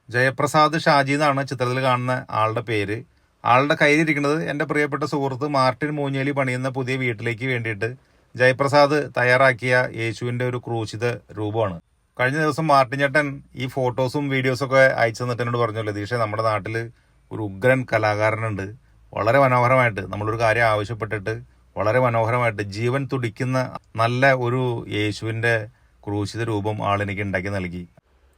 ജയപ്രസാദ് ഷാജി എന്നാണ് ചിത്രത്തിൽ കാണുന്ന ആളുടെ പേര്. ആളുടെ കയ്യിലിരിക്കുന്നത് എൻ്റെ പ്രിയപ്പെട്ട സുഹൃത്ത് മാർട്ടിൻ മൂഞ്ഞേലി പണിയുന്ന പുതിയ വീട്ടിലേക്ക് വേണ്ടിയിട്ട് ജയപ്രസാദ് തയ്യാറാക്കിയ യേശുവിൻ്റെ ഒരു ക്രൂശിത രൂപമാണ്. കഴിഞ്ഞ ദിവസം മാർട്ടിൻ ചേട്ടൻ ഈ ഫോട്ടോസും വീഡിയോസൊക്കെ അയച്ചു തന്നിട്ട് എന്നോട് പറഞ്ഞു, ലതീഷേ, നമ്മുടെ നാട്ടിൽ ഒരു ഉഗ്രൻ കലാകാരനുണ്ട്, വളരെ മനോഹരമായിട്ട് നമ്മളൊരു കാര്യം ആവശ്യപ്പെട്ടിട്ട് വളരെ മനോഹരമായിട്ട് ജീവൻ തുടിക്കുന്ന നല്ല ഒരു യേശുവിൻ്റെ ക്രൂശിത രൂപം ആളെനിക്ക് ഉണ്ടാക്കി നൽകി.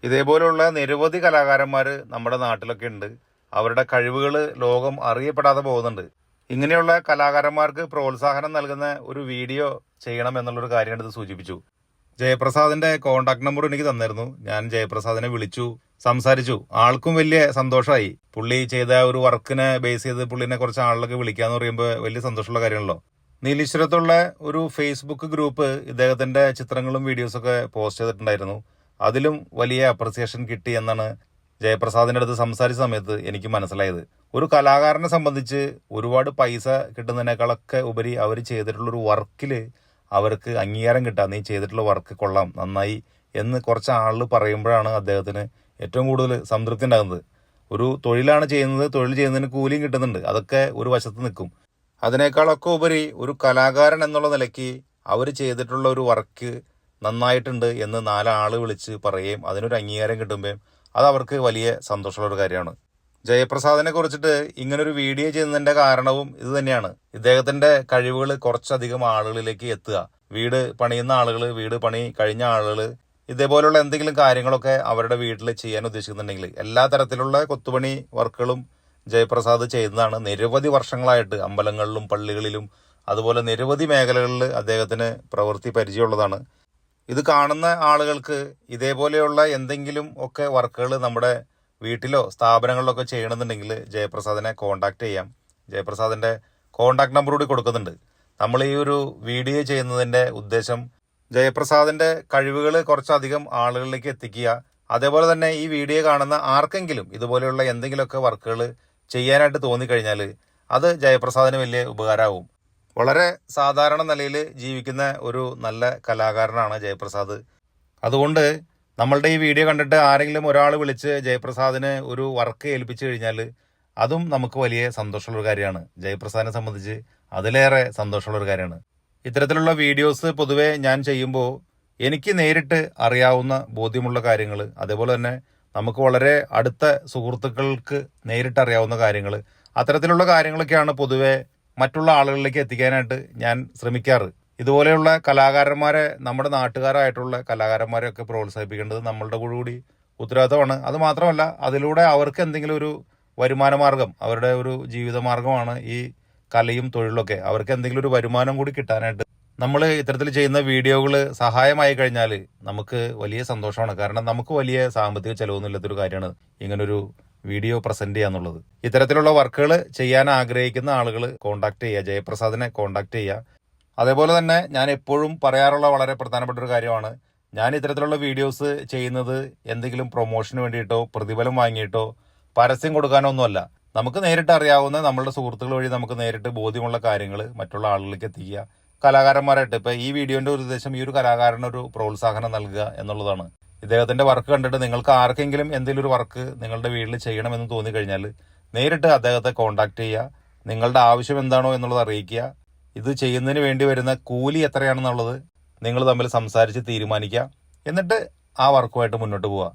ഇതേപോലെയുള്ള നിരവധി കലാകാരന്മാർ നമ്മുടെ നാട്ടിലൊക്കെ ഉണ്ട്. അവരുടെ കഴിവുകൾ ലോകം അറിയപ്പെടാതെ പോകുന്നുണ്ട്. ഇങ്ങനെയുള്ള കലാകാരന്മാർക്ക് പ്രോത്സാഹനം നൽകുന്ന ഒരു വീഡിയോ ചെയ്യണം എന്നുള്ളൊരു കാര്യം എടുത്ത് സൂചിപ്പിച്ചു. ജയപ്രസാദിന്റെ കോണ്ടാക്ട് നമ്പർ എനിക്ക് തന്നിരുന്നു. ഞാൻ ജയപ്രസാദിനെ വിളിച്ചു, സംസാരിച്ചു. ആൾക്കും വലിയ സന്തോഷമായി. പുള്ളി ചെയ്ത ഒരു വർക്കിനെ ബേസ് ചെയ്ത് പുള്ളിനെ കുറച്ച് ആളിലൊക്കെ വിളിക്കാന്ന് പറയുമ്പോൾ വലിയ സന്തോഷമുള്ള കാര്യമാണല്ലോ. നീലീശ്വരത്തുള്ള ഒരു ഫേസ്ബുക്ക് ഗ്രൂപ്പ് ഇദ്ദേഹത്തിന്റെ ചിത്രങ്ങളും വീഡിയോസൊക്കെ പോസ്റ്റ് ചെയ്തിട്ടുണ്ടായിരുന്നു. അതിലും വലിയ അപ്രിസിയേഷൻ കിട്ടി എന്നാണ് ജയപ്രസാദിന്റെ അടുത്ത് സംസാരിച്ച സമയത്ത് എനിക്ക് മനസ്സിലായത്. ഒരു കലാകാരനെ സംബന്ധിച്ച് ഒരുപാട് പൈസ കിട്ടുന്നതിനേക്കാളൊക്കെ ഉപരി അവർ ചെയ്തിട്ടുള്ളൊരു വർക്കിൽ അവർക്ക് അംഗീകാരം കിട്ടുക. നീ ചെയ്തിട്ടുള്ള വർക്ക് കൊള്ളാം, നന്നായി എന്ന് കുറച്ച് ആളുകൾ പറയുമ്പോഴാണ് അദ്ദേഹത്തിന് ഏറ്റവും കൂടുതൽ സംതൃപ്തി ഉണ്ടാകുന്നത്. ഒരു തൊഴിലാണ് ചെയ്യുന്നത്, തൊഴിൽ ചെയ്യുന്നതിന് കൂലിയും കിട്ടുന്നുണ്ട്, അതൊക്കെ ഒരു വശത്ത് നിൽക്കും. അതിനേക്കാളൊക്കെ ഉപരി ഒരു കലാകാരൻ എന്നുള്ള നിലയ്ക്ക് അവർ ചെയ്തിട്ടുള്ള ഒരു വർക്ക് നന്നായിട്ടുണ്ട് എന്ന് 4 ആൾ വിളിച്ച് പറയുകയും അതിനൊരു അംഗീകാരം കിട്ടുമ്പോൾ അത് അവർക്ക് വലിയ സന്തോഷമുള്ള ഒരു കാര്യമാണ്. ജയപ്രസാദിനെ കുറിച്ചിട്ട് ഇങ്ങനൊരു വീഡിയോ ചെയ്യുന്നതിന്റെ കാരണവും ഇത് തന്നെയാണ്. ഇദ്ദേഹത്തിന്റെ കഴിവുകൾ കുറച്ചധികം ആളുകളിലേക്ക് എത്തുക. വീട് പണിയുന്ന ആളുകൾ, വീട് പണി കഴിഞ്ഞ ആളുകൾ ഇതേപോലുള്ള എന്തെങ്കിലും കാര്യങ്ങളൊക്കെ അവരുടെ വീട്ടിൽ ചെയ്യാൻ ഉദ്ദേശിക്കുന്നുണ്ടെങ്കിൽ എല്ലാ തരത്തിലുള്ള കൊത്തുപണി വർക്കുകളും ജയപ്രസാദ് ചെയ്യുന്നതാണ്. നിരവധി വർഷങ്ങളായിട്ട് അമ്പലങ്ങളിലും പള്ളികളിലും അതുപോലെ നിരവധി മേഖലകളിൽ അദ്ദേഹത്തിന് പ്രവൃത്തി പരിചയമുള്ളതാണ്. ഇത് കാണുന്ന ആളുകൾക്ക് ഇതേപോലെയുള്ള എന്തെങ്കിലും ഒക്കെ വർക്കുകൾ നമ്മുടെ വീട്ടിലോ സ്ഥാപനങ്ങളിലൊക്കെ ചെയ്യണമെന്നുണ്ടെങ്കിൽ ജയപ്രസാദിനെ കോണ്ടാക്ട് ചെയ്യാം. ജയപ്രസാദിന്റെ കോണ്ടാക്ട് നമ്പർ കൂടി കൊടുക്കുന്നുണ്ട്. നമ്മൾ ഈ ഒരു വീഡിയോ ചെയ്യുന്നതിന്റെ ഉദ്ദേശം ജയപ്രസാദിന്റെ കഴിവുകൾ കുറച്ചധികം ആളുകളിലേക്ക് എത്തിക്കുക. അതേപോലെ തന്നെ ഈ വീഡിയോ കാണുന്ന ആർക്കെങ്കിലും ഇതുപോലെയുള്ള എന്തെങ്കിലുമൊക്കെ വർക്കുകൾ ചെയ്യാനായിട്ട് തോന്നിക്കഴിഞ്ഞാൽ അത് ജയപ്രസാദിന് വലിയ ഉപകാരമാവും. വളരെ സാധാരണ നിലയിൽ ജീവിക്കുന്ന ഒരു നല്ല കലാകാരനാണ് ജയപ്രസാദ്. അതുകൊണ്ട് നമ്മളുടെ ഈ വീഡിയോ കണ്ടിട്ട് ആരെങ്കിലും ഒരാൾ വിളിച്ച് ജയപ്രസാദിന് ഒരു വർക്ക് ഏൽപ്പിച്ചു കഴിഞ്ഞാൽ അതും നമുക്ക് വലിയ സന്തോഷമുള്ളൊരു കാര്യമാണ്. ജയപ്രസാദിനെ സംബന്ധിച്ച് അതിലേറെ സന്തോഷമുള്ളൊരു കാര്യമാണ്. ഇത്തരത്തിലുള്ള വീഡിയോസ് പൊതുവെ ഞാൻ ചെയ്യുമ്പോൾ എനിക്ക് നേരിട്ട് അറിയാവുന്ന ബോധ്യമുള്ള കാര്യങ്ങൾ, അതേപോലെ തന്നെ നമുക്ക് വളരെ അടുത്ത സുഹൃത്തുക്കൾക്ക് നേരിട്ട് അറിയാവുന്ന കാര്യങ്ങൾ, അത്തരത്തിലുള്ള കാര്യങ്ങളൊക്കെയാണ് പൊതുവെ മറ്റുള്ള ആളുകളിലേക്ക് എത്തിക്കാനായിട്ട് ഞാൻ ശ്രമിക്കാറ്. ഇതുപോലെയുള്ള കലാകാരന്മാരെ, നമ്മുടെ നാട്ടുകാരായിട്ടുള്ള കലാകാരന്മാരെയൊക്കെ പ്രോത്സാഹിപ്പിക്കേണ്ടത് നമ്മളുടെ കൂടി ഉത്തരവാദിത്തമാണ്. അത് മാത്രമല്ല, അതിലൂടെ അവർക്ക് എന്തെങ്കിലും ഒരു വരുമാന മാർഗം, അവരുടെ ഒരു ജീവിതമാർഗമാണ് ഈ കലയും തൊഴിലൊക്കെ. അവർക്ക് എന്തെങ്കിലും ഒരു വരുമാനം കൂടി കിട്ടാനായിട്ട് നമ്മൾ ഇത്തരത്തിൽ ചെയ്യുന്ന വീഡിയോകൾ സഹായമായി കഴിഞ്ഞാൽ നമുക്ക് വലിയ സന്തോഷമാണ്. കാരണം നമുക്ക് വലിയ സാമ്പത്തിക ചെലവൊന്നുമില്ലാത്തൊരു കാര്യമാണ് ഇങ്ങനൊരു വീഡിയോ പ്രസന്റ് ചെയ്യാന്നുള്ളത്. ഇത്തരത്തിലുള്ള വർക്കുകൾ ചെയ്യാൻ ആഗ്രഹിക്കുന്ന ആളുകൾ കോണ്ടാക്ട് ചെയ്യുക, ജയപ്രസാദിനെ കോണ്ടാക്ട് ചെയ്യുക. അതേപോലെ തന്നെ ഞാൻ എപ്പോഴും പറയാറുള്ള വളരെ പ്രധാനപ്പെട്ട ഒരു കാര്യമാണ്, ഞാൻ ഇത്തരത്തിലുള്ള വീഡിയോസ് ചെയ്യുന്നത് എന്തെങ്കിലും പ്രൊമോഷന് വേണ്ടിയിട്ടോ പ്രതിഫലം വാങ്ങിയിട്ടോ പരസ്യം കൊടുക്കാനോ ഒന്നുമല്ല. നമുക്ക് നേരിട്ട് അറിയാവുന്ന നമ്മളുടെ സുഹൃത്തുക്കൾ വഴി നമുക്ക് നേരിട്ട് ബോധ്യമുള്ള കാര്യങ്ങൾ മറ്റുള്ള ആളുകളിലേക്ക് എത്തിക്കുക. കലാകാരന്മാരായിട്ട് ഇപ്പം ഈ വീഡിയോന്റെ ഒരു ഉദ്ദേശം ഈ ഒരു കലാകാരനൊരു പ്രോത്സാഹനം നൽകുക എന്നുള്ളതാണ്. ഇദ്ദേഹത്തിന്റെ വർക്ക് കണ്ടിട്ട് നിങ്ങൾക്ക് ആർക്കെങ്കിലും എന്തെങ്കിലും ഒരു വർക്ക് നിങ്ങളുടെ വീട്ടിൽ ചെയ്യണമെന്ന് തോന്നിക്കഴിഞ്ഞാൽ നേരിട്ട് അദ്ദേഹത്തെ കോണ്ടാക്ട് ചെയ്യുക. നിങ്ങളുടെ ആവശ്യം എന്താണോ എന്നുള്ളത് അറിയിക്കുക. ഇത് ചെയ്യുന്നതിന് വേണ്ടി വരുന്ന കൂലി എത്രയാണെന്നുള്ളത് നിങ്ങൾ തമ്മിൽ സംസാരിച്ച് തീരുമാനിക്കുക. എന്നിട്ട് ആ വർക്കുമായിട്ട് മുന്നോട്ട് പോവുക.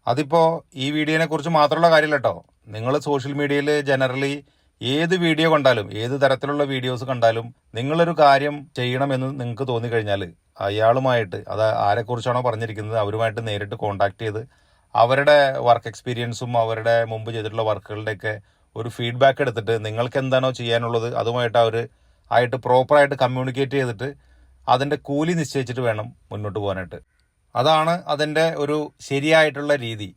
അതിപ്പോൾ ഈ വീഡിയോനെ കുറിച്ച് മാത്രമുള്ള കാര്യമല്ല കേട്ടോ. നിങ്ങൾ സോഷ്യൽ മീഡിയയിൽ ജനറലി ഏത് വീഡിയോ കണ്ടാലും, ഏത് തരത്തിലുള്ള വീഡിയോസ് കണ്ടാലും നിങ്ങളൊരു കാര്യം ചെയ്യണമെന്ന് നിങ്ങൾക്ക് തോന്നിക്കഴിഞ്ഞാൽ അയാളുമായിട്ട്, അത് ആരെക്കുറിച്ചാണോ പറഞ്ഞിരിക്കുന്നത് അവരുമായിട്ട് നേരിട്ട് കോണ്ടാക്ട് ചെയ്ത് അവരുടെ വർക്ക് എക്സ്പീരിയൻസും അവരുടെ മുമ്പ് ചെയ്തിട്ടുള്ള വർക്കുകളുടെയൊക്കെ ഒരു ഫീഡ്ബാക്ക് എടുത്തിട്ട് നിങ്ങൾക്ക് എന്താണോ ചെയ്യാനുള്ളത് അതുമായിട്ട് ആയിട്ട് പ്രോപ്പറായിട്ട് കമ്മ്യൂണിക്കേറ്റ് ചെയ്തിട്ട് അതിൻ്റെ കൂലി നിശ്ചയിച്ചിട്ട് വേണം മുന്നോട്ട് പോകാനായിട്ട്. അതാണ് അതിൻ്റെ ഒരു ശരിയായിട്ടുള്ള രീതി.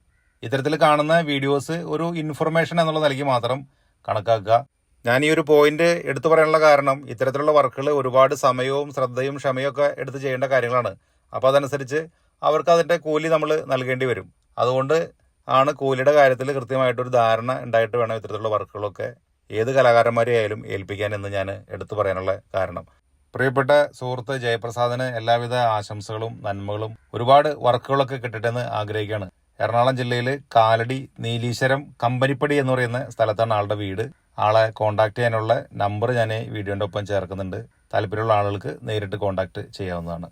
ഇത്തരത്തിൽ കാണുന്ന വീഡിയോസ് ഒരു ഇൻഫർമേഷൻ എന്നുള്ള നിലയ്ക്ക് മാത്രം കണക്കാക്കുക. ഞാൻ ഈ ഒരു പോയിന്റ് എടുത്തു പറയാനുള്ള കാരണം, ഇത്തരത്തിലുള്ള വർക്കുകൾ ഒരുപാട് സമയവും ശ്രദ്ധയും ക്ഷമയും ഒക്കെ എടുത്ത് ചെയ്യേണ്ട കാര്യങ്ങളാണ്. അപ്പോൾ അതനുസരിച്ച് അവർക്ക് അതിൻ്റെ കൂലി നമ്മൾ നൽകേണ്ടി വരും. അതുകൊണ്ട് ആണ് കൂലിയുടെ കാര്യത്തിൽ കൃത്യമായിട്ടൊരു ധാരണ ഉണ്ടായിട്ട് വേണം ഇത്തരത്തിലുള്ള വർക്കുകളൊക്കെ ഏത് കലാകാരന്മാരെയായാലും ഏൽപ്പിക്കാൻ എന്ന് ഞാൻ എടുത്തു പറയാനുള്ള കാരണം. പ്രിയപ്പെട്ട സുഹൃത്ത് ജയപ്രസാദിന് എല്ലാവിധ ആശംസകളും നന്മകളും, ഒരുപാട് വർക്കുകളൊക്കെ കിട്ടട്ടെന്ന് ആഗ്രഹിക്കുകയാണ്. എറണാകുളം ജില്ലയിൽ കാലടി നീലീശ്വരം കമ്പനിപ്പടി എന്ന് പറയുന്ന സ്ഥലത്താണ് ആളുടെ വീട്. ആളെ കോൺടാക്ട് ചെയ്യാനുള്ള നമ്പർ ഞാൻ വീഡിയോൻ്റെ ഒപ്പം ചേർക്കുന്നുണ്ട്. താല്പര്യമുള്ള ആളുകൾക്ക് നേരിട്ട് കോൺടാക്ട് ചെയ്യാവുന്നതാണ്.